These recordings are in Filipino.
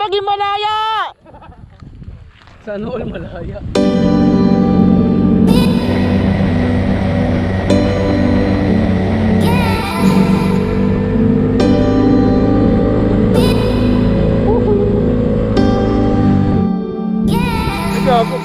maging malaya! Sana all malaya. Gago.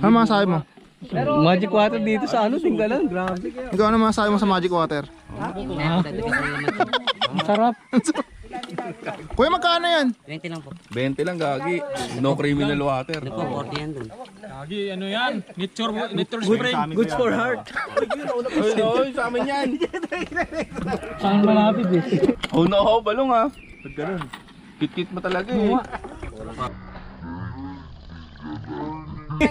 Ano masasabi mo? Magic water dito sa ano, tinggalan, grabe. Ikaw ano masasabi mo sa magic water? Ang sarap. Kuya, magkano yan? 20 lang po. 20 lang gagi. No criminal water. Ano po, 40 yan dun. Lagi, ano yan? Nature spring. Good for heart. Oy, sa amin yan. Saan malapit eh? Oh no, balong ha. Pag ganun. Kit-kit mo talaga eh. Hi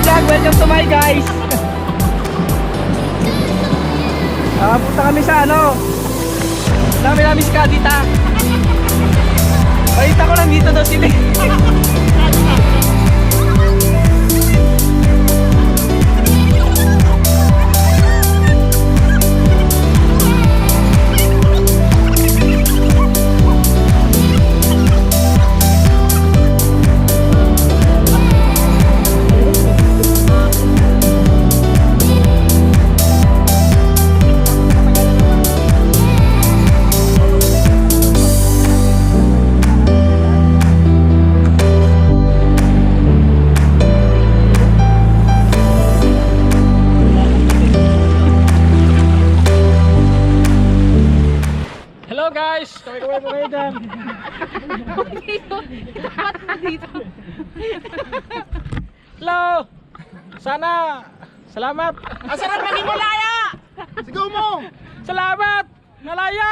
vlog, welcome to my guys. Nakapunta kami sa ano, namin si Kadita. Balita ko lang dito daw sila. Hello guys! Kaway po kayo dyan. Hello! Sana! Salamat! Ang sarap maging malaya! Sigaw mo! Salamat! Malaya!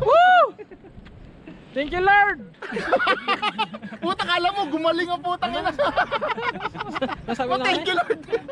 Woo! Thank you Lord! Puta, kala mo gumaling ang putang ina. Nasabi na Thank you Lord.